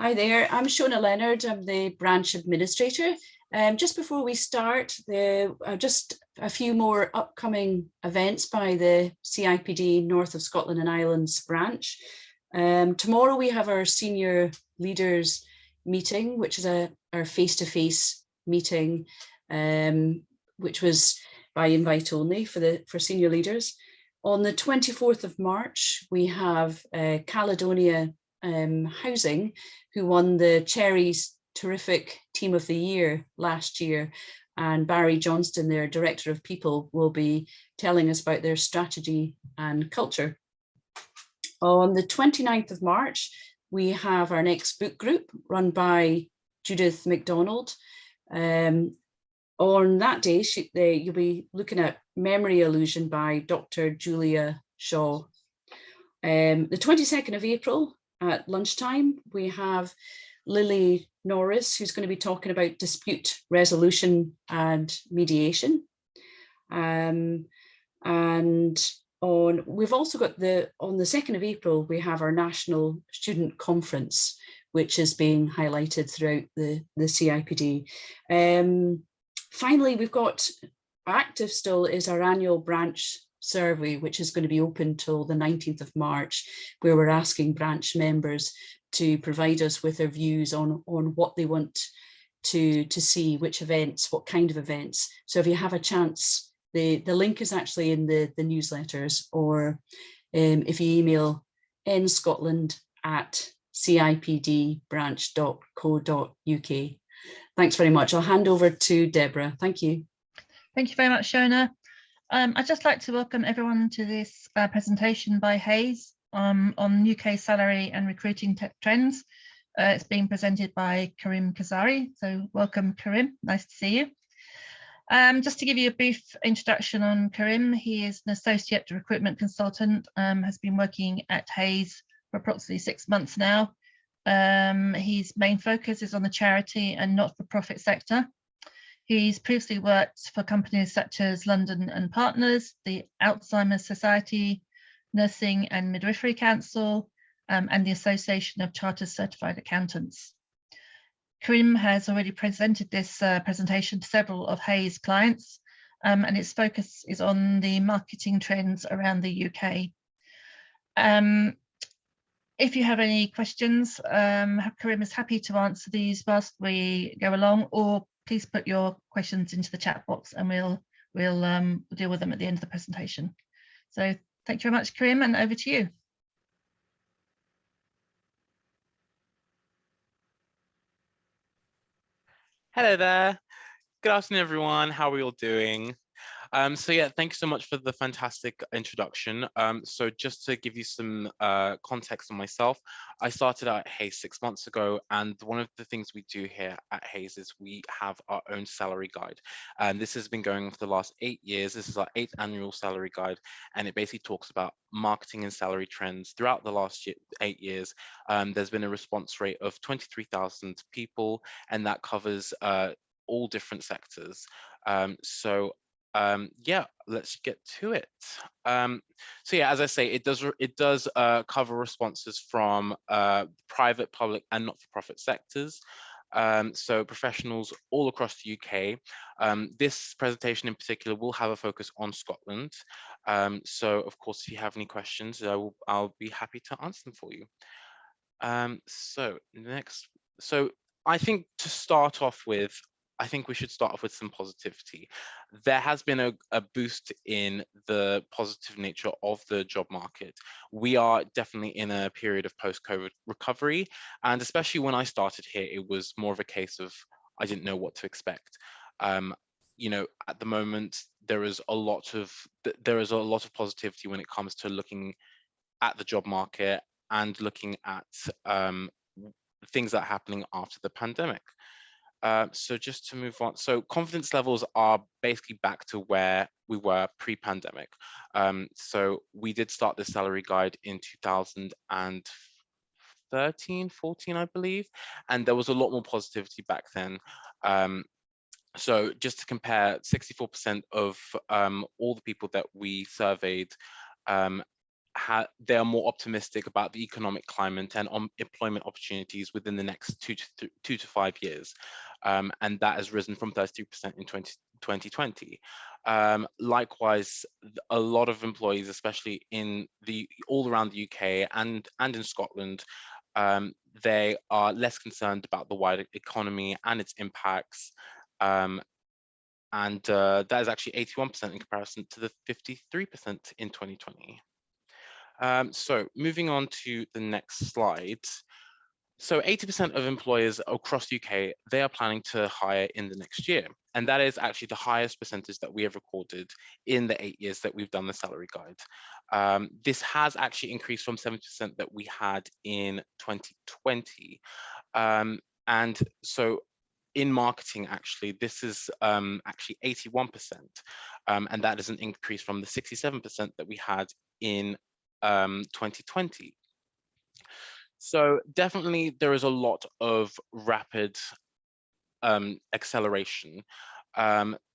Hi there, I'm Shona Leonard. I'm the branch administrator. Just before we start, just a few more upcoming events by the CIPD North of Scotland and Islands branch. Tomorrow we have our senior leaders meeting, which is our face-to-face meeting, which was by invite only for senior leaders. On the 24th of March, we have Caledonia Housing, who won the Cherries Terrific Team of the Year last year. And Barry Johnston, their Director of People, will be telling us about their strategy and culture. On the 29th of March, we have our next book group run by Judith MacDonald. On that day, you'll be looking at Memory Illusion by Dr. Julia Shaw. The 22nd of April, at lunchtime, we have Lily Norris, who's going to be talking about dispute resolution and mediation. And we've also got on the 2nd of April, we have our National Student Conference, which is being highlighted throughout the CIPD. Finally, we've got active still is our annual branch survey, which is going to be open till the 19th of March, where we're asking branch members to provide us with their views on what they want to see, which events, what kind of events. So if you have a chance, the link is actually in the newsletters, or if you email nscotland@cipdbranch.co.uk. Thanks very much. I'll hand over to Deborah. Thank you. Thank you very much, Shona. I'd just like to welcome everyone to this presentation by Hays on UK salary and recruiting trends. It's being presented by Karim Kazari. So welcome, Karim. Nice to see you. Just to give you a brief introduction on Karim, he is an associate recruitment consultant, has been working at Hays for approximately 6 months now. His main focus is on the charity and not-for-profit sector. He's previously worked for companies such as London and Partners, the Alzheimer's Society, Nursing and Midwifery Council, and the Association of Chartered Certified Accountants. Karim has already presented this presentation to several of Hays' clients, and its focus is on the marketing trends around the UK. If you have any questions, Karim is happy to answer these whilst we go along, or please put your questions into the chat box and we'll deal with them at the end of the presentation. So thank you very much, Karim, and over to you. Hello there. Good afternoon, everyone. How are we all doing? So yeah, thank you so much for the fantastic introduction. So just to give you some context on myself, I started out at Hays 6 months ago, and one of the things we do here at Hays is we have our own salary guide. And this has been going on for the last 8 years. This is our 8th annual salary guide, and it basically talks about marketing and salary trends throughout the last 8 years. There's been a response rate of 23,000 people, and that covers all different sectors. Yeah, let's get to it. So yeah, as I say, it does cover responses from private, public, and not-for-profit sectors. So professionals all across the UK. This presentation in particular will have a focus on Scotland. So of course, if you have any questions, I'll be happy to answer them for you. So I think to start off with, I think we should start off with some positivity. There has been a boost in the positive nature of the job market. We are definitely in a period of post-COVID recovery, and especially when I started here, it was more of a case of I didn't know what to expect. You know, at the moment, there is a lot of positivity when it comes to looking at the job market and looking at things that are happening after the pandemic. So just to move on, so confidence levels are basically back to where we were pre-pandemic. So we did start this salary guide in 2013, 14, I believe, and there was a lot more positivity back then. So just to compare, 64% of all the people that we surveyed they are more optimistic about the economic climate and employment opportunities within the next 2 to 5 years, and that has risen from 33% in 2020. Likewise, a lot of employees, especially in all around the UK and in Scotland, they are less concerned about the wider economy and its impacts. And that is actually 81% in comparison to the 53% in 2020. So moving on to the next slide. So 80% of employers across the UK, they are planning to hire in the next year. And that is actually the highest percentage that we have recorded in the 8 years that we've done the salary guide. This has actually increased from 70% that we had in 2020. And so in marketing, actually, this is actually 81%. And that is an increase from the 67% that we had in 2020. So definitely there is a lot of rapid acceleration.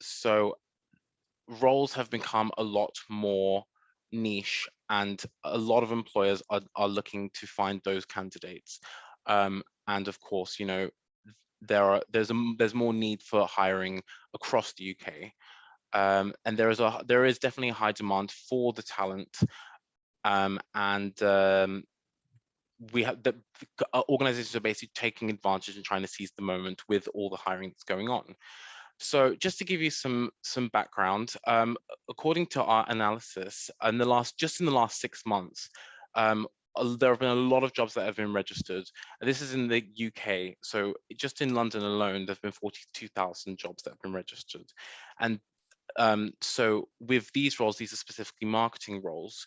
So roles have become a lot more niche, and a lot of employers are looking to find those candidates. And of course, you know, there's more need for hiring across the UK. And there is definitely a high demand for the talent. We have the organizations are basically taking advantage and trying to seize the moment with all the hiring that's going on. So just to give you some background, according to our analysis, in the last 6 months, there have been a lot of jobs that have been registered. This is in the UK. So just in London alone, there've been 42,000 jobs that have been registered. And so with these roles, these are specifically marketing roles.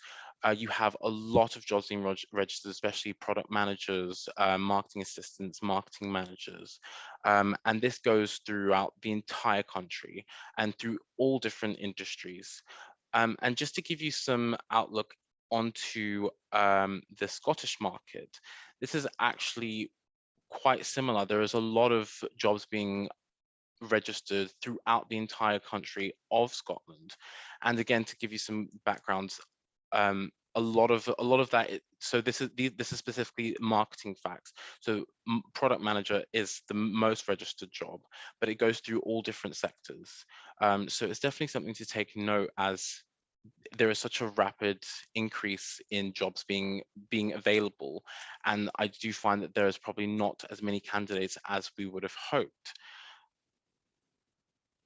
You have a lot of jobs being registered, especially product managers, marketing assistants, marketing managers. And this goes throughout the entire country and through all different industries. And just to give you some outlook onto the Scottish market, this is actually quite similar. There is a lot of jobs being registered throughout the entire country of Scotland. And again, to give you some background, a lot of that. So this is specifically marketing facts. So product manager is the most registered job, but it goes through all different sectors. So it's definitely something to take note, as there is such a rapid increase in jobs being available, and I do find that there is probably not as many candidates as we would have hoped.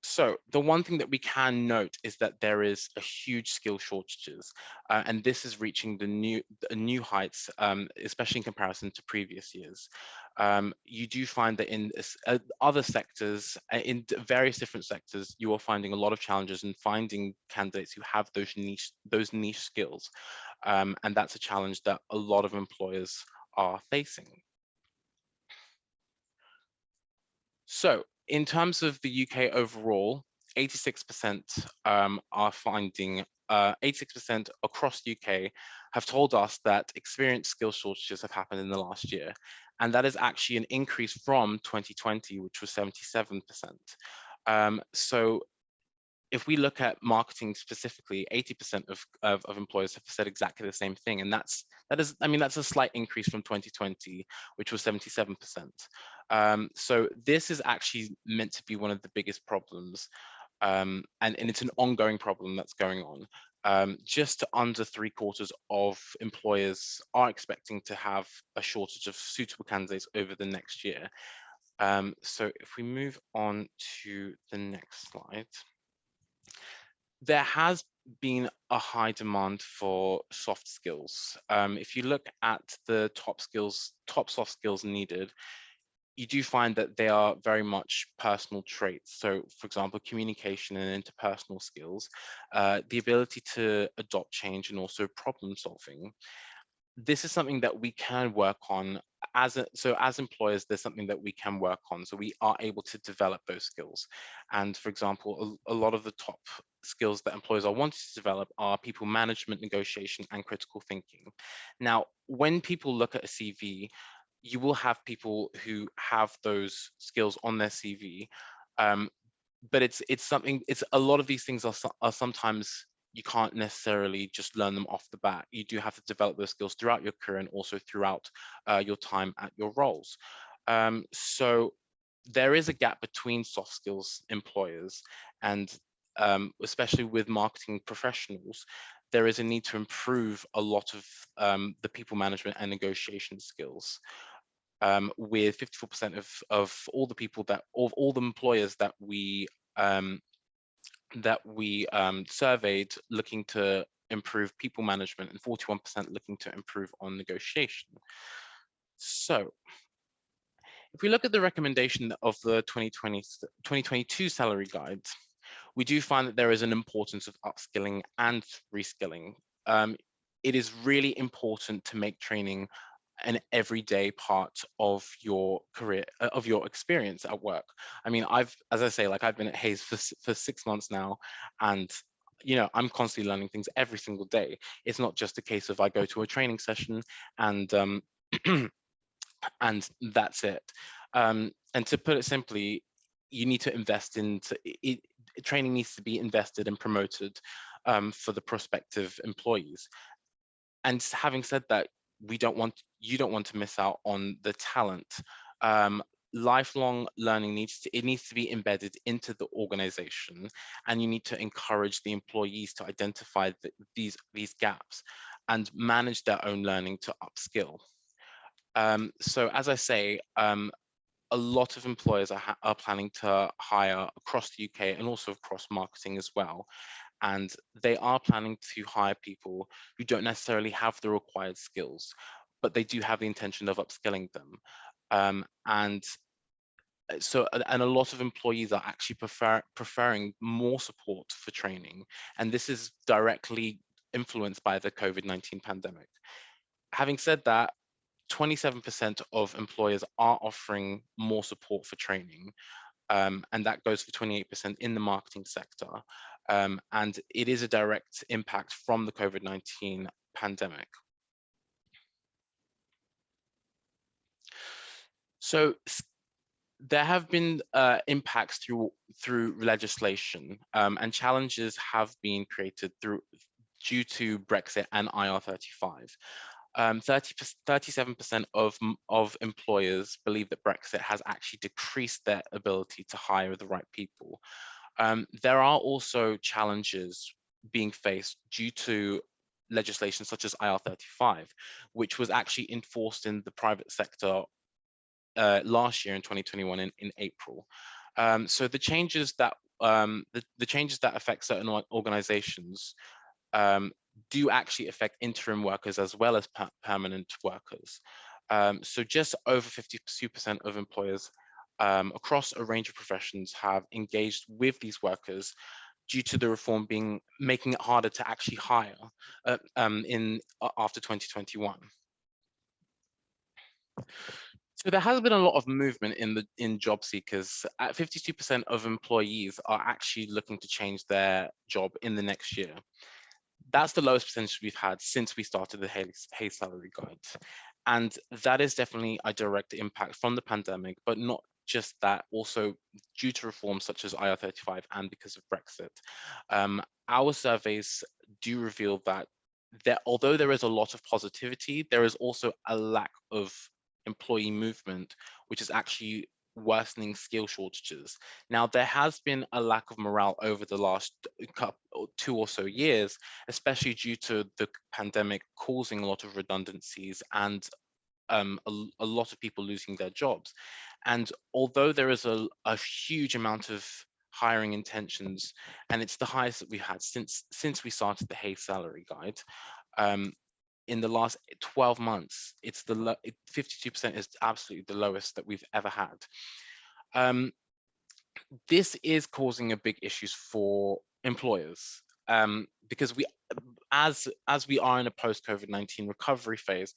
So the one thing that we can note is that there is a huge skill shortages, and this is reaching the new heights, especially in comparison to previous years. You do find that in other sectors, in various different sectors, you are finding a lot of challenges in finding candidates who have those niche skills, and that's a challenge that a lot of employers are facing. So in terms of the UK overall, 86% are finding, 86% across the UK have told us that experienced skill shortages have happened in the last year. And that is actually an increase from 2020, which was 77%. So if we look at marketing specifically, 80% of employers have said exactly the same thing. And that's a slight increase from 2020, which was 77%. So this is actually meant to be one of the biggest problems. And it's an ongoing problem that's going on. Just under 3/4 of employers are expecting to have a shortage of suitable candidates over the next year. So if we move on to the next slide. There has been a high demand for soft skills. If you look at the top soft skills needed, you do find that they are very much personal traits. So for example, communication and interpersonal skills, the ability to adopt change, and also problem solving. This is something that we can work on as employers. There's something that we can work on, so we are able to develop those skills. And for example, a lot of the top skills that employers are wanting to develop are people management, negotiation, and critical thinking. Now, when people look at a CV, you will have people who have those skills on their CV, but it's a lot of these things are sometimes you can't necessarily just learn them off the bat. You do have to develop those skills throughout your career and also throughout your time at your roles. So there is a gap between soft skills employers and especially with marketing professionals, there is a need to improve a lot of the people management and negotiation skills. With 54% of all the people of all the employers that we surveyed looking to improve people management and 41% looking to improve on negotiation. So if we look at the recommendation of the 2022 salary guide, we do find that there is an importance of upskilling and reskilling. It is really important to make training an everyday part of your career, of your experience at work. I mean, as I say, like I've been at Hayes for 6 months now, and I'm constantly learning things every single day. It's not just a case of I go to a training session and and that's it. And to put it simply, you need to invest into it. Training needs to be invested and promoted for the prospective employees. And having said that, you don't want to miss out on the talent. Lifelong learning needs to be embedded into the organization, and you need to encourage the employees to identify these gaps and manage their own learning to upskill. So as I say, a lot of employers are planning to hire across the UK and also across marketing as well. And they are planning to hire people who don't necessarily have the required skills, but they do have the intention of upskilling them. And a lot of employees are actually preferring more support for training. And this is directly influenced by the COVID-19 pandemic. Having said that, 27% of employers are offering more support for training, and that goes for 28% in the marketing sector. And it is a direct impact from the COVID-19 pandemic. So there have been impacts through legislation, and challenges have been created due to Brexit and IR35. 37% of employers believe that Brexit has actually decreased their ability to hire the right people. There are also challenges being faced due to legislation such as IR35, which was actually enforced in the private sector last year in 2021 in April. So the changes that affect certain organizations do actually affect interim workers as well as permanent workers. So just over 52% of employers across a range of professions have engaged with these workers due to the reform making it harder to actually hire after 2021. So there has been a lot of movement in job seekers. At 52% of employees are actually looking to change their job in the next year. That's the lowest percentage we've had since we started the Hayes Salary Guide. And that is definitely a direct impact from the pandemic, but not just that, also due to reforms such as IR35 and because of Brexit. Our surveys do reveal that although there is a lot of positivity, there is also a lack of employee movement, which is actually worsening skill shortages. Now, there has been a lack of morale over the last 2 or so years, especially due to the pandemic causing a lot of redundancies and a lot of people losing their jobs. And although there is a huge amount of hiring intentions, and it's the highest that we've had since we started the Hayes Salary Guide, in the last 12 months, 52% is absolutely the lowest that we've ever had. This is causing a big issues for employers, because as we are in a post-COVID-19 recovery phase,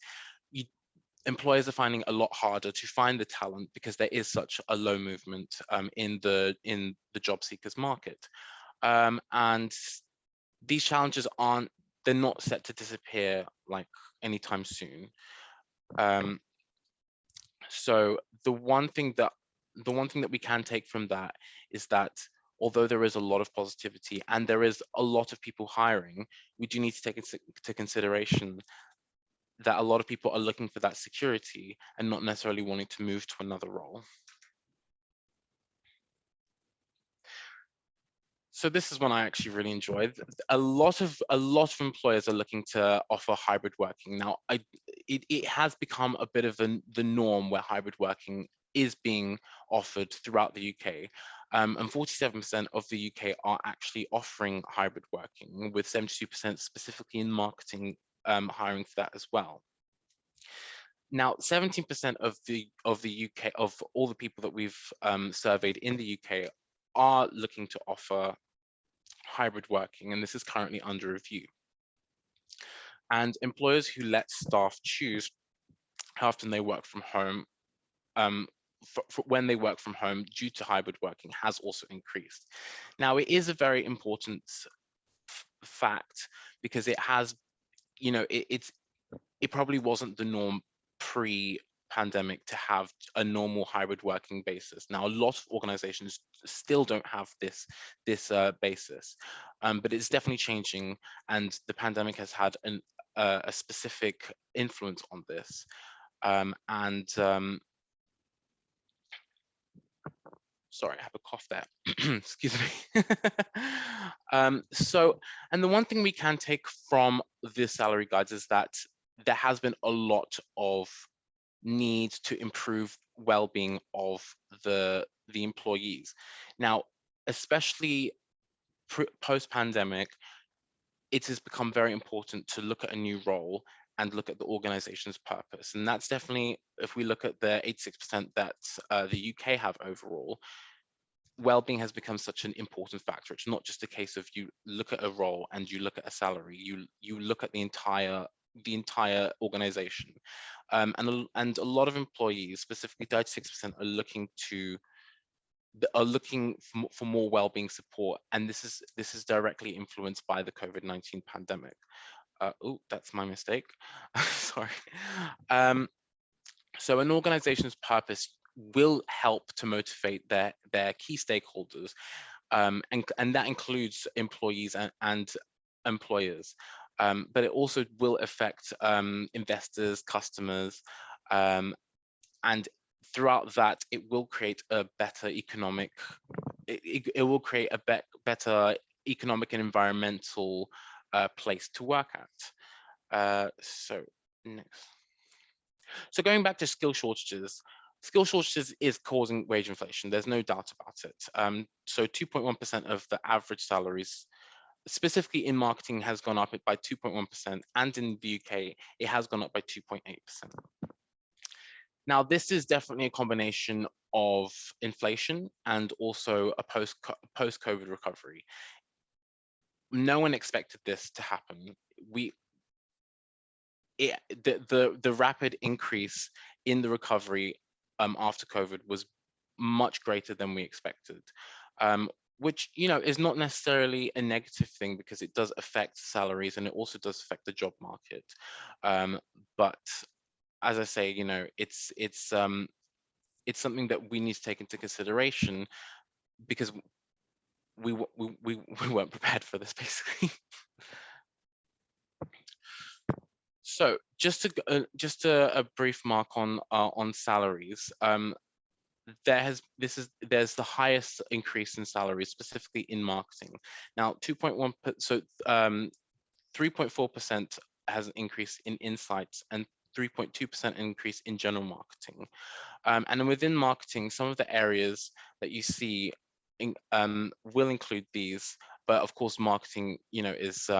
employers are finding it a lot harder to find the talent because there is such a low movement in the job seekers market, and these challenges they're not set to disappear like anytime soon. So the one thing that we can take from that is that although there is a lot of positivity and there is a lot of people hiring, we do need to take into consideration that a lot of people are looking for that security and not necessarily wanting to move to another role. So this is one I actually really enjoyed. A lot of employers are looking to offer hybrid working. Now, it has become a bit of the norm where hybrid working is being offered throughout the UK. And 47% of the UK are actually offering hybrid working, with 72% specifically in marketing hiring for that as well. Now, 17% of the UK, of all the people that we've surveyed in the UK, are looking to offer hybrid working, and this is currently under review. And employers who let staff choose how often they work from home, for when they work from home due to hybrid working, has also increased. Now, it is a very important fact because it has, you know, it probably wasn't the norm pre-pandemic to have a normal hybrid working basis. Now, a lot of organizations still don't have this basis, but it's definitely changing, and the pandemic has had a specific influence on this. Sorry, I have a cough there. Excuse me. So, and the one thing we can take from the salary guides is that there has been a lot of need to improve well-being of the employees. Now, especially post-pandemic, it has become very important to look at a new role and look at the organization's purpose. And that's definitely, if we look at the 86% that the UK have overall, well-being has become such an important factor. It's not just a case of you look at a role and you look at a salary, you look at the entire organization. And a lot of employees, specifically 36%, are looking for more well-being support, and this is directly influenced by the COVID-19 pandemic. Oh, that's my mistake. Sorry. So an organization's purpose will help to motivate their key stakeholders, and that includes employees and employers. But it also will affect investors, customers, and throughout that, it will create a better economic. It will create a better economic and environmental place to work at. So next. So going back to skill shortages is causing wage inflation. There's no doubt about it. So 2.1% of the average salaries, specifically in marketing, has gone up by 2.1%, and in the UK, it has gone up by 2.8%. Now, this is definitely a combination of inflation and also a post-COVID recovery. No one expected this to happen. The rapid increase in the recovery after COVID was much greater than we expected, which, you know, is not necessarily a negative thing because it does affect salaries and it also does affect the job market. But as I say, you know, it's something that we need to take into consideration because we weren't prepared for this, basically. So just a brief mark on salaries. There's the highest increase in salaries, specifically in marketing. Now, 2.1, so 3.4% has an increase in insights and 3.2% increase in general marketing. And within marketing, some of the areas that you see will include these, but of course, marketing, you know, is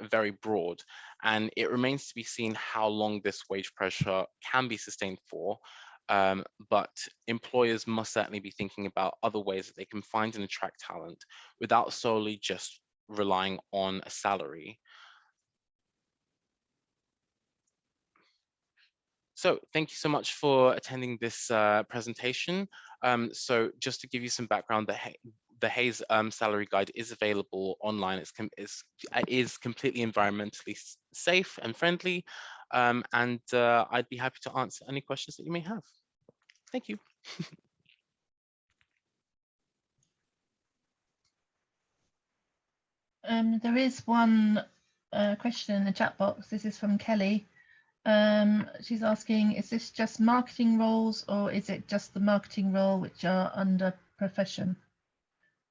very broad, and it remains to be seen how long this wage pressure can be sustained for. But employers must certainly be thinking about other ways that they can find and attract talent without solely just relying on a salary. So thank you so much for attending this presentation. So just to give you some background, the Hays salary guide is available online. It is completely environmentally safe and friendly, and I'd be happy to answer any questions that you may have. Thank you. There is one question in the chat box. This is from Kelly. She's asking, is this just marketing roles or is it just the marketing role which are under profession?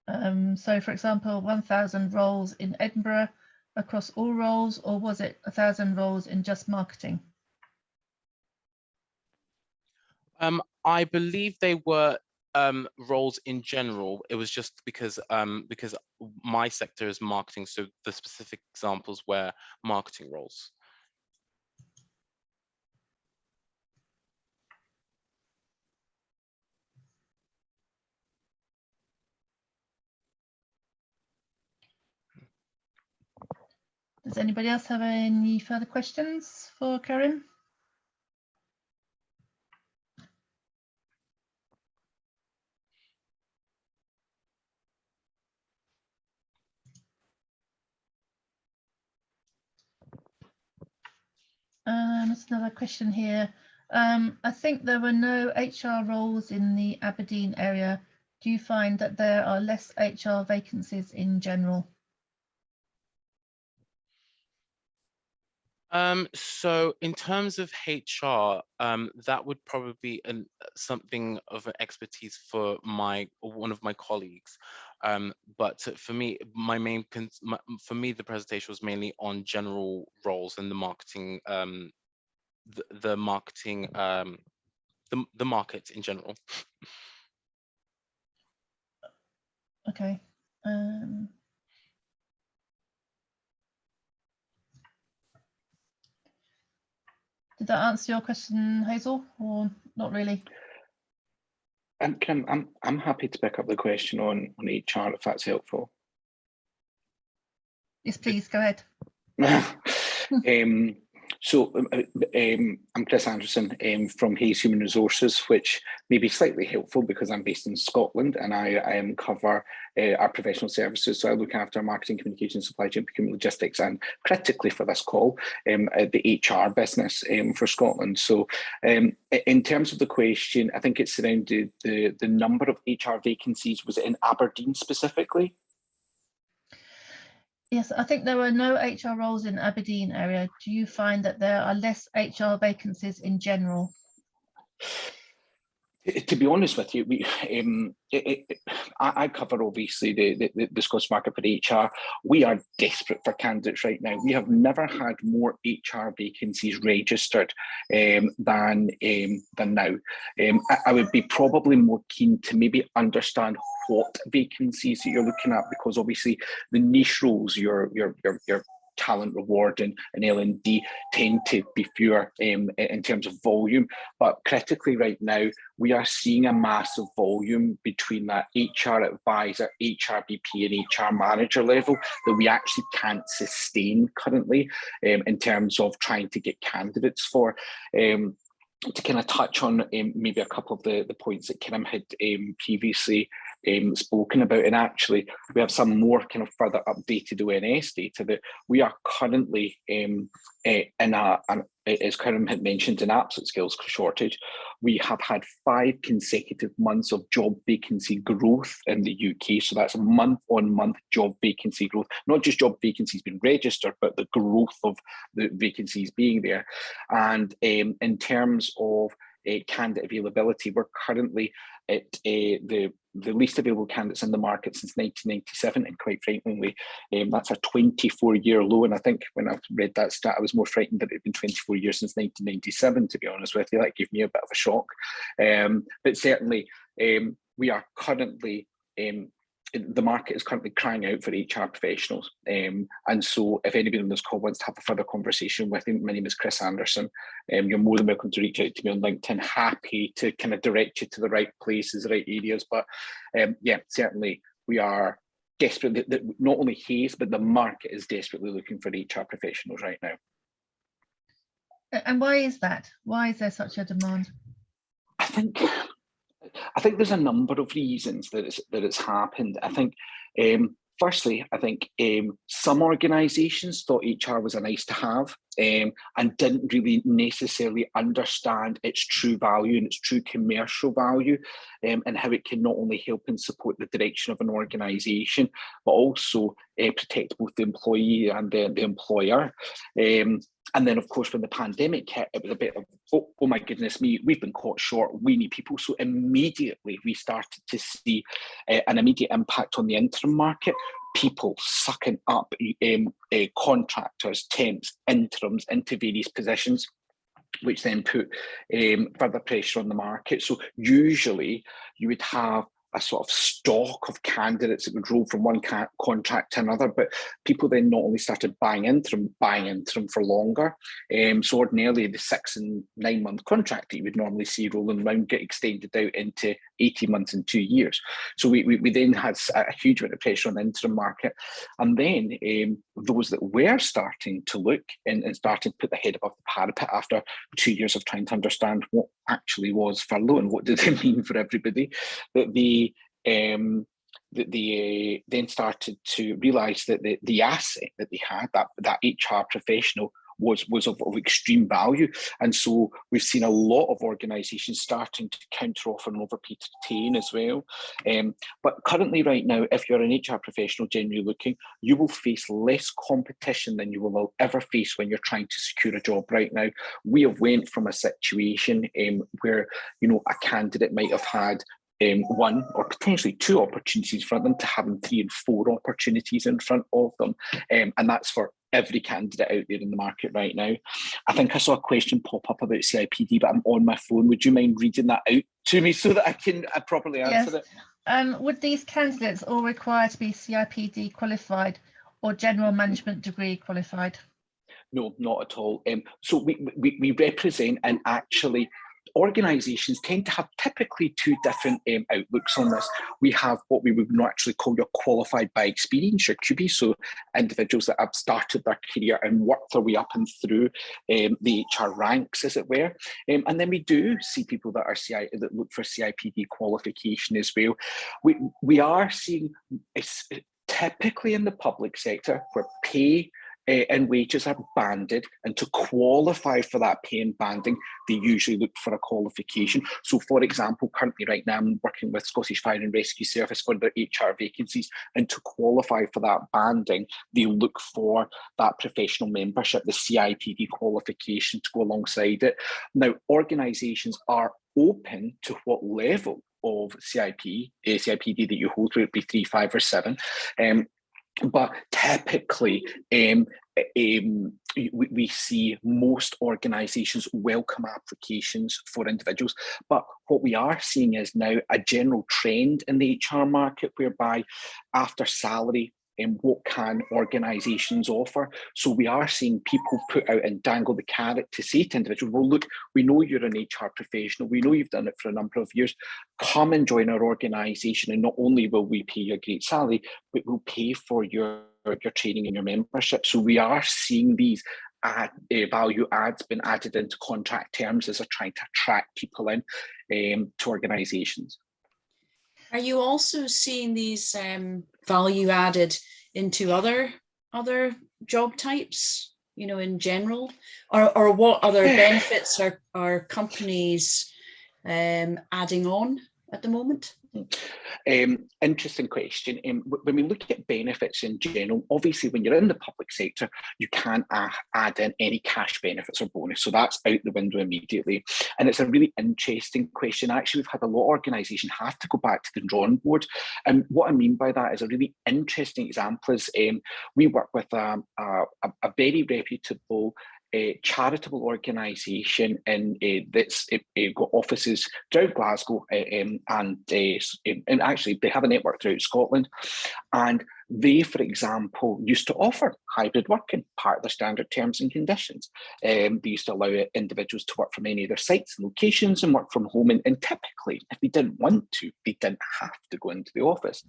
So for example, 1,000 roles in Edinburgh across all roles, or was it 1,000 roles in just marketing? I believe they were roles in general. It was just because my sector is marketing, so the specific examples were marketing roles. Does anybody else have any further questions for Karen? There's another question here. I think there were no HR roles in the Aberdeen area. Do you find that there are less HR vacancies in general? So in terms of HR, that would probably be something of an expertise for one of my colleagues. But for me, the presentation was mainly on general roles and the marketing, the marketing, the market in general. Okay. Did that answer your question, Hazel, or not really? I'm happy to pick up the question on HR if that's helpful. Yes, please go ahead. I'm Chris Anderson from Hayes Human Resources, which may be slightly helpful because I'm based in Scotland and I cover our professional services. So I look after marketing, communication, supply chain, procurement, logistics, and critically for this call, the HR business for Scotland. So in terms of the question, I think it's around the number of HR vacancies. Was it in Aberdeen specifically? Yes, I think there were no HR roles in Aberdeen area. Do you find that there are less HR vacancies in general? To be honest with you, I cover obviously the Scottish market for HR. We are desperate for candidates right now. We have never had more HR vacancies registered than now. I would be probably more keen to maybe understand what vacancies that you're looking at, because obviously the niche roles, your talent reward and L&D tend to be fewer in terms of volume, but critically right now we are seeing a massive volume between that HR advisor, HRBP and HR manager level that we actually can't sustain currently in terms of trying to get candidates for. To kind of touch on maybe a couple of the points that Kim had previously spoken about, and actually we have some more kind of further updated ONS data that we are currently in as Karen had mentioned, an absolute skills shortage. We have had 5 consecutive months of job vacancy growth in the UK. So that's a month-on-month job vacancy growth, not just job vacancies being registered, but the growth of the vacancies being there. And in terms of candidate availability, we're currently at the least available candidates in the market since 1997, and quite frankly, that's a 24-year low. And I think when I read that stat, I was more frightened that it had been 24 years since 1997, to be honest with you. That gave me a bit of a shock. But certainly, we are currently the market is currently crying out for HR professionals. And so if anybody on this call wants to have a further conversation with me, my name is Chris Anderson. You're more than welcome to reach out to me on LinkedIn. Happy to kind of direct you to the right places, the right areas. But yeah, certainly we are desperate. Not only Hayes, but the market is desperately looking for HR professionals right now. And why is that? Why is there such a demand? I think there's a number of reasons that it's happened. I think, firstly, I think some organisations thought HR was a nice to have, and didn't really necessarily understand its true value and its true commercial value, and how it can not only help and support the direction of an organisation, but also protect both the employee and the employer. And then, of course, when the pandemic hit, it was a bit of, oh my goodness me, we've been caught short, we need people. So immediately we started to see an immediate impact on the interim market, people sucking up contractors, temps, interims into various positions, which then put further pressure on the market. So usually you would have a sort of stock of candidates that would roll from one contract to another, but people then not only started buying interim for longer. So ordinarily the 6 and 9 month contract that you would normally see rolling around get extended out into 18 months and 2 years. So we then had a huge amount of pressure on the interim market. And then those that were starting to look and starting to put their head above the parapet after 2 years of trying to understand what actually was furlough and what did it mean for everybody, that they then started to realise that the asset that they had, that HR professional, was of extreme value. And so we've seen a lot of organisations starting to counter offer and overpay to retain as well. But currently right now, if you're an HR professional generally looking, you will face less competition than you will ever face when you're trying to secure a job right now. We have went from a situation where, you know, a candidate might have had one or potentially 2 opportunities in front of them to having 3 and 4 opportunities in front of them. And that's for every candidate out there in the market right now. I think I saw a question pop up about CIPD, but I'm on my phone. Would you mind reading that out to me so that I can properly answer it? Would these candidates all require to be CIPD qualified or general management degree qualified? No, not at all. So we represent, and actually organisations tend to have typically 2 different outlooks on this. We have what we would naturally call your qualified by experience, your QB, so individuals that have started their career and worked their way up and through the HR ranks, as it were. And then we do see people that are that look for CIPD qualification as well. We are seeing, typically in the public sector, where pay and wages are banded, and to qualify for that pay and banding, they usually look for a qualification. So for example, currently right now I'm working with Scottish Fire and Rescue Service for their HR vacancies, and to qualify for that banding, they look for that professional membership, the CIPD qualification, to go alongside it. Now, organisations are open to what level of CIPD that you hold, whether it be 3, 5 or 7. But typically, we see most organisations welcome applications for individuals. But what we are seeing is now a general trend in the HR market whereby after salary, what can organisations offer? So we are seeing people put out and dangle the carrot to say to individuals, well, look, we know you're an HR professional, we know you've done it for a number of years, come and join our organisation, and not only will we pay you a great salary, but we'll pay for your training and your membership. So we are seeing these value adds being added into contract terms as they're trying to attract people in to organisations. Are you also seeing these value added into other job types, you know, in general, or what other benefits are companies adding on at the moment? Interesting question. When we look at benefits in general, obviously when you're in the public sector, you can't add in any cash benefits or bonus. So that's out the window immediately. And it's a really interesting question. Actually, we've had a lot of organisations have to go back to the drawing board. And what I mean by that is a really interesting example is we work with a very reputable charitable organisation that's got offices throughout Glasgow and actually they have a network throughout Scotland. And they, for example, used to offer hybrid working, part of their standard terms and conditions. They used to allow individuals to work from any of their sites and locations and work from home. And typically, if they didn't want to, they didn't have to go into the office.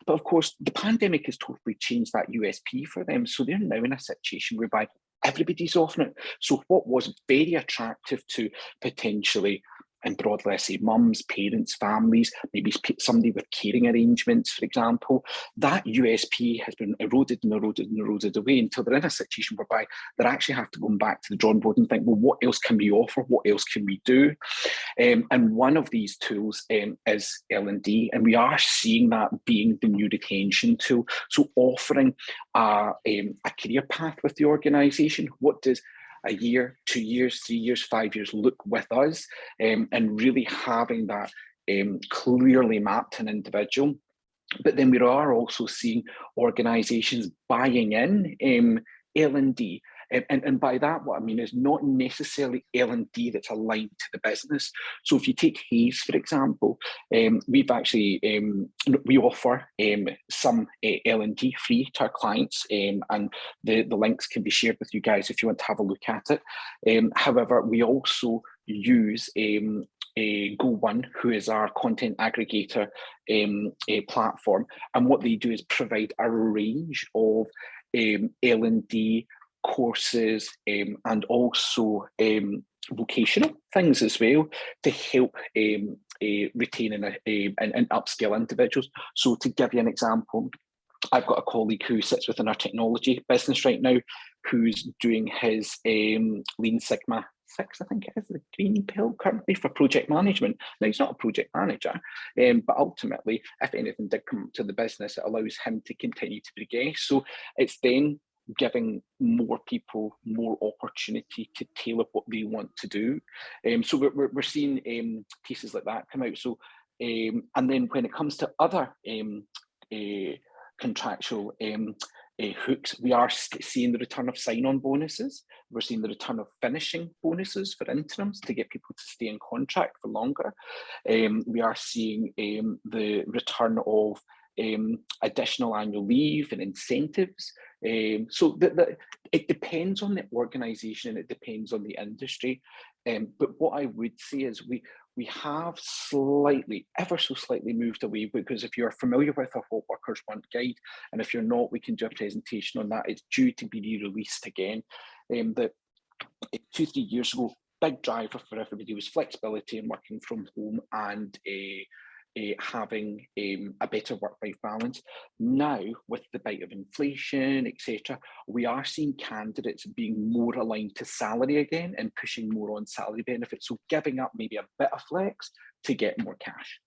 But of course, the pandemic has totally changed that USP for them. So they're now in a situation whereby everybody's offering it. So what was very attractive to potentially and broadly I say mums, parents, families, maybe somebody with caring arrangements, for example, that USP has been eroded and eroded and eroded away until they're in a situation whereby they actually have to go back to the drawing board and think, well, what else can we offer? What else can we do? And one of these tools is L&D, and we are seeing that being the new retention tool. So offering a career path with the organisation. What does a year, 2 years, 3 years, 5 years look with us, and really having that clearly mapped to an individual. But then we are also seeing organisations buying in L&D. And by that, what I mean is not necessarily L&D that's aligned to the business. So if you take Hays, for example, we've actually, we offer some L&D free to our clients, and the links can be shared with you guys if you want to have a look at it. However, we also use Go1, who is our content aggregator platform. And what they do is provide a range of L&D courses and also vocational things as well to help retain and upskill individuals. So to give you an example, I've got a colleague who sits within our technology business right now who's doing his Lean Sigma 6, I think it is, the green belt currently for project management. Now, he's not a project manager, but ultimately, if anything did come to the business, it allows him to continue to progress. So it's then giving more people more opportunity to tailor what they want to do. So we're seeing pieces like that come out. So and then when it comes to other contractual hooks, we are seeing the return of sign-on bonuses. We're seeing the return of finishing bonuses for interims to get people to stay in contract for longer. We are seeing the return of additional annual leave and incentives. So it depends on the organisation and it depends on the industry. But what I would say is we have slightly, ever so slightly moved away, because if you're familiar with our What Workers Want guide, and if you're not, we can do a presentation on that. It's due to be re-released again. That 2-3 years ago, big driver for everybody was flexibility and working from home and having a better work-life balance. Now, with the bite of inflation, etc., we are seeing candidates being more aligned to salary again and pushing more on salary benefits. So giving up maybe a bit of flex to get more cash.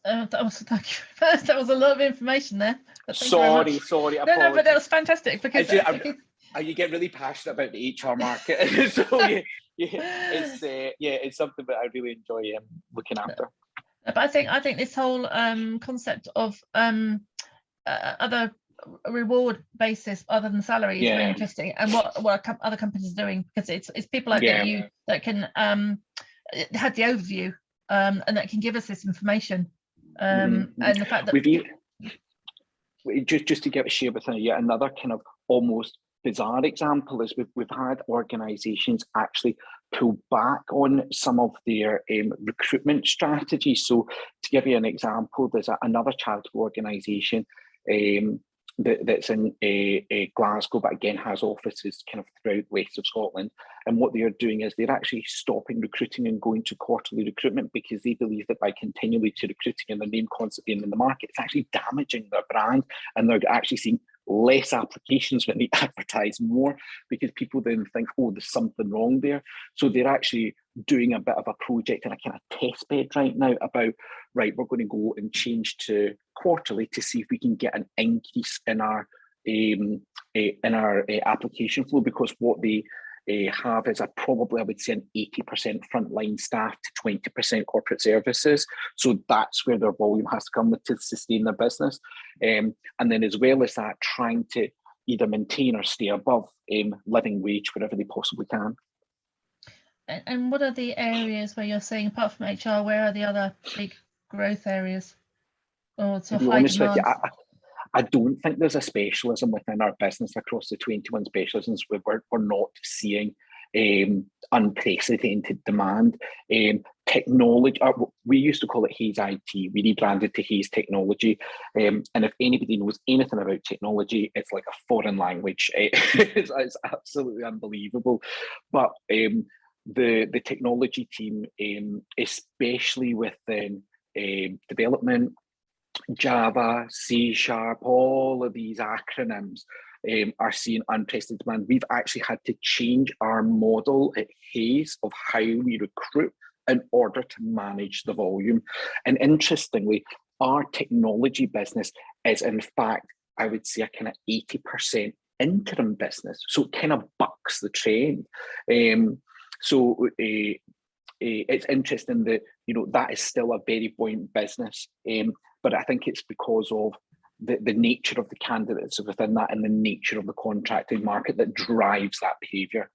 That was a lot of information there. Sorry, No, but that was fantastic because you get really passionate about the HR market. So it's something that I really enjoy looking after. But I think this whole concept of other reward basis other than salary is really interesting, and what other companies are doing, because it's people like you that can have the overview and that can give us this information. And the fact that just to give a share with yet another kind of almost bizarre example is we've had organisations actually pull back on some of their recruitment strategies. So to give you an example, there's another charitable organisation that's in Glasgow, but again has offices kind of throughout the west of Scotland. And what they are doing is they're actually stopping recruiting and going to quarterly recruitment, because they believe that by continually to recruiting and their name constantly being in the market, it's actually damaging their brand, and they're actually seeing less applications when they advertise more, because people then think, oh, there's something wrong there. So they're actually doing a bit of a project and a kind of test bed right now about, right, we're going to go and change to quarterly to see if we can get an increase in our application flow, because what they have is probably, I would say, an 80% frontline staff to 20% corporate services. So that's where their volume has to come to sustain their business. And then as well as that, trying to either maintain or stay above living wage wherever they possibly can. And what are the areas where you're saying, apart from HR, where are the other big growth areas? Or to be honest with you, I don't think there's a specialism within our business across the 21 specialisms where we're not seeing unprecedented demand. technology, we used to call it Hayes IT, we rebranded to Hayes Technology, and if anybody knows anything about technology, it's like a foreign language. It's absolutely unbelievable. But the technology team, especially within development, Java, C#, all of these acronyms are seeing unprecedented demand. We've actually had to change our model at Hayes of how we recruit in order to manage the volume. And interestingly, our technology business is, in fact, I would say, a kind of 80% interim business. So it kind of bucks the trend. It's interesting that, you know, that is still a very buoyant business. But I think it's because of the nature of the candidates within that and the nature of the contracting market that drives that behaviour.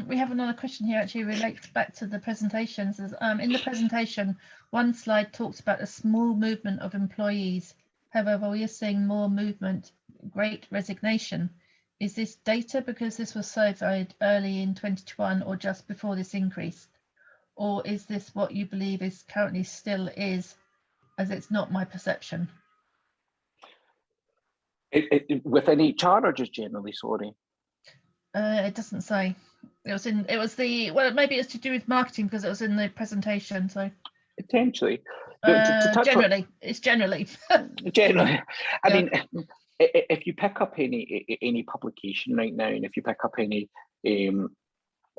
We have another question here, actually relates back to the presentations. In the presentation, one slide talks about a small movement of employees. However, we are seeing more movement, great resignation. Is this data because this was surveyed early in 2021 or just before this increase? Or is this what you believe is currently still is, as it's not my perception? Within HR or just generally, sorry? It doesn't say. It was well, maybe it's to do with marketing because it was in the presentation. So potentially, it's generally. Generally, I Yeah. mean, if you pick up any publication right now, and if you pick up any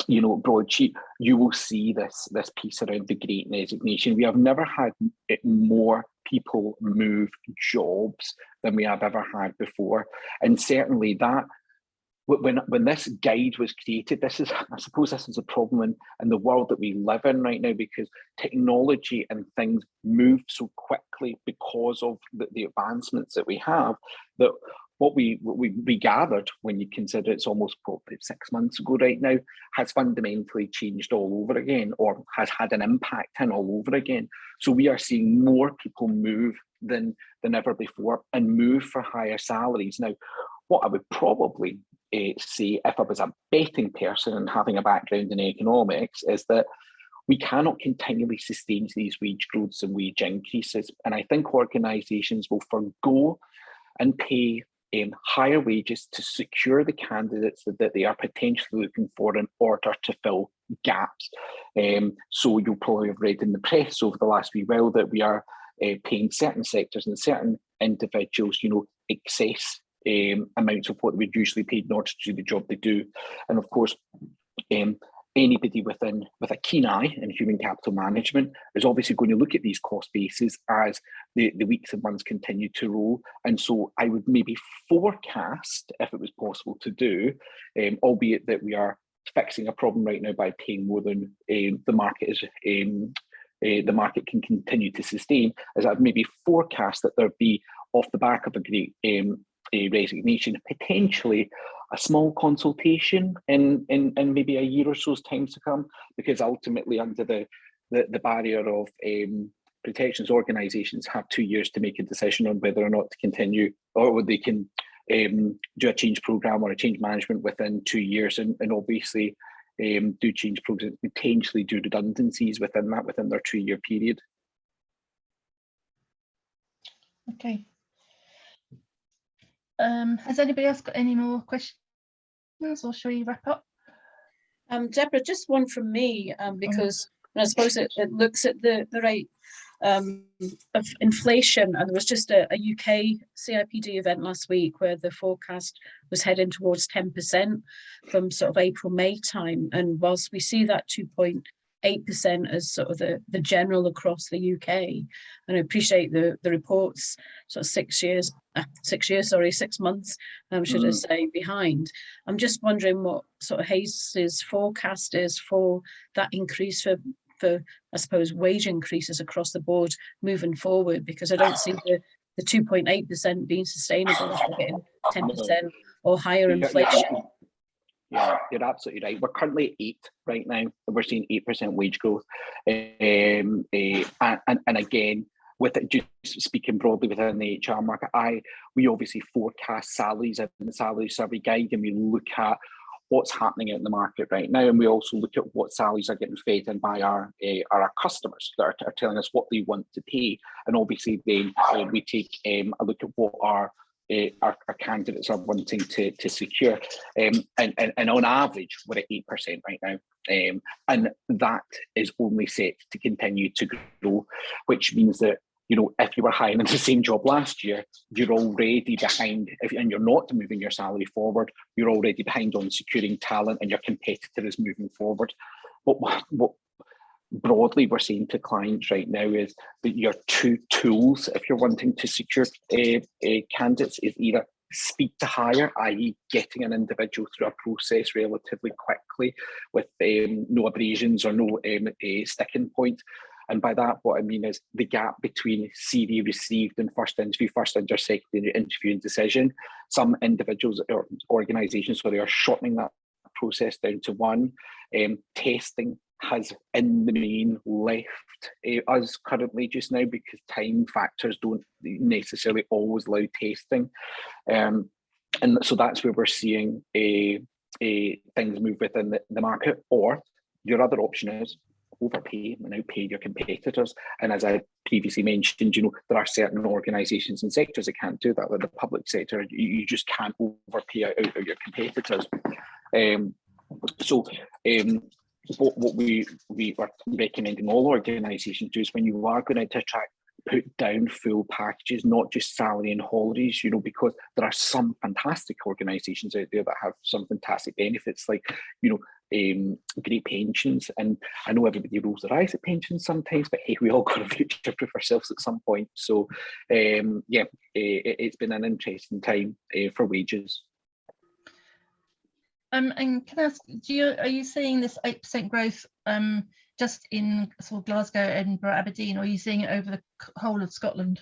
you know, broadsheet, you will see this piece around the Great Resignation. We have never had more people move jobs than we have ever had before, and certainly that. When this guide was created, I suppose this is a problem in the world that we live in right now, because technology and things move so quickly because of the advancements that we have, that what we gathered, when you consider it's almost probably 6 months ago right now, has fundamentally changed all over again, or has had an impact in all over again. So we are seeing more people move than ever before, and move for higher salaries. Now, what I would probably say, if I was a betting person and having a background in economics, is that we cannot continually sustain these wage growths and wage increases. And I think organisations will forgo and pay higher wages to secure the candidates that they are potentially looking for in order to fill gaps. So you'll probably have read in the press over the last wee while that we are paying certain sectors and certain individuals, you know, excess amounts of what we'd usually paid in order to do the job they do. And of course, anybody with a keen eye in human capital management is obviously going to look at these cost bases as the weeks and months continue to roll. And so I would maybe forecast, if it was possible to do, albeit that we are fixing a problem right now by paying more than the market is the market can continue to sustain, as I'd maybe forecast that there'd be, off the back of a great resignation, potentially a small consultation in maybe a year or so's time to come, because ultimately, under the barrier of protections, organisations have 2 years to make a decision on whether or not to continue, or they can do a change programme or a change management within 2 years, and obviously do change programs, potentially do redundancies within their 2-year period. Okay. Has anybody else got any more questions, or shall we wrap up? Deborah, just one from me, because I suppose it looks at the rate of inflation, and there was just a UK CIPD event last week where the forecast was heading towards 10% from sort of April, May time. And whilst we see that 2.8% as sort of the general across the UK, and I appreciate the reports sort of 6 months, should I say, behind. I'm just wondering what sort of Hayes's forecast is for that increase for I suppose wage increases across the board moving forward, because I don't see the 2.8% being sustainable if we're getting 10% or higher inflation. Yeah, you're absolutely right. We're currently at 8 right now. We're seeing 8% wage growth. And again, with it, just speaking broadly within the HR market, we obviously forecast salaries in the salary survey guide, and we look at what's happening in the market right now, and we also look at what salaries are getting fed in by our customers that are telling us what they want to pay, and obviously then we take a look at what our candidates are wanting to secure, and on average we're at 8% right now, and that is only set to continue to grow, which means that, you know, if you were hiring in the same job last year, you're already behind, and you're not moving your salary forward, you're already behind on securing talent, and your competitor is moving forward. But what broadly we're saying to clients right now is that your two tools, if you're wanting to secure candidates, is either speed to hire, i.e. getting an individual through a process relatively quickly with no abrasions or no sticking point. And by that, what I mean is the gap between CV received and first interview, second interview and decision. Some individuals or organisations, so they are shortening that process down to one. Testing has in the main left us currently just now, because time factors don't necessarily always allow testing. And so that's where we're seeing things move within the market. Or your other option is overpay and outpay your competitors. And as I previously mentioned, you know, there are certain organisations and sectors that can't do that. Like the public sector, you just can't overpay out your competitors. What we are recommending all organisations do is, when you are going to attract, put down full packages, not just salary and holidays, you know, because there are some fantastic organisations out there that have some fantastic benefits, like, you know, great pensions. And I know everybody rolls their eyes at pensions sometimes, but hey, we all got to future-proof ourselves at some point. So it's been an interesting time for wages. And can I ask, are you seeing this 8% growth just in sort of Glasgow, Edinburgh, Aberdeen, or are you seeing it over the whole of Scotland?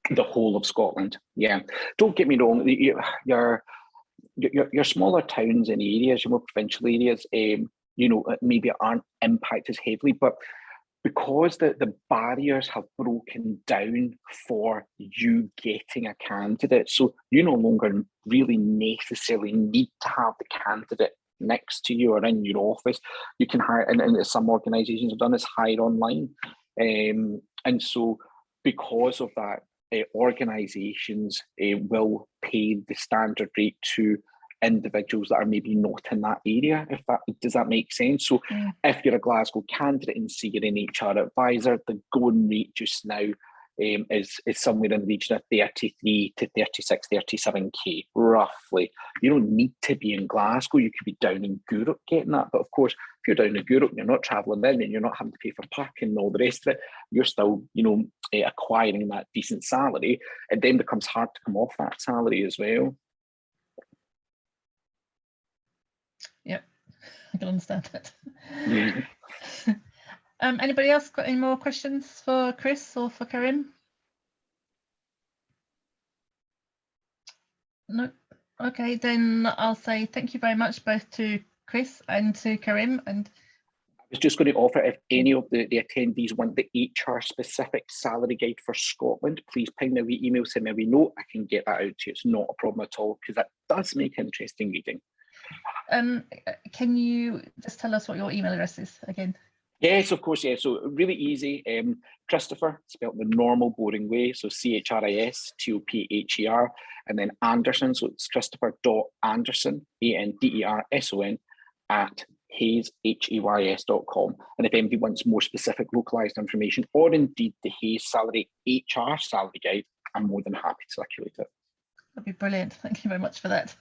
The whole of Scotland, yeah. Don't get me wrong, your smaller towns and areas, your more provincial areas, you know, maybe aren't impacted as heavily, but because the barriers have broken down for you getting a candidate, so you no longer really necessarily need to have the candidate next to you or in your office. You can hire, and some organisations have done this, hire online. And so because of that, organisations will pay the standard rate to individuals that are maybe not in that area, if that does that make sense. So if you're a Glasgow candidate and see you're an HR advisor, the going rate just now is somewhere in the region of 33 to 36, 37k roughly. You don't need to be in Glasgow, you could be down in Europe getting that, but of course if you're down in Europe and you're not travelling in and you're not having to pay for parking and all the rest of it, you're still, you know, acquiring that decent salary. It then becomes hard to come off that salary as well. Yep, I can understand that. Yeah. Anybody else got any more questions for Chris or for Karim? No. Okay, then I'll say thank you very much both to Chris and to Karim. And I was just going to offer, if any of the attendees want the HR specific salary guide for Scotland, please ping me a wee email, send me a wee note. I can get that out to you. It's not a problem at all, because that does make interesting reading. Can you just tell us what your email address is again? Yes, of course, yeah. So really easy. Christopher, spelled the normal boring way. So CHRISTOPHER, and then Anderson. So it's Christopher.Anderson, ANDERSON, at Hayes, HAYS.com. And if anybody wants more specific localized information, or indeed the Hayes Salary HR salary guide, I'm more than happy to circulate it. That'd be brilliant. Thank you very much for that.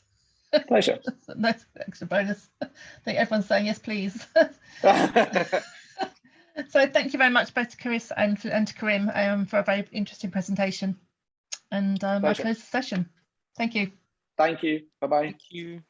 Pleasure. Nice extra bonus. I think everyone's saying yes, please. So thank you very much both to Chris and to Karim for a very interesting presentation. And I'll close the session. Thank you. Thank you. Bye-bye. Thank you.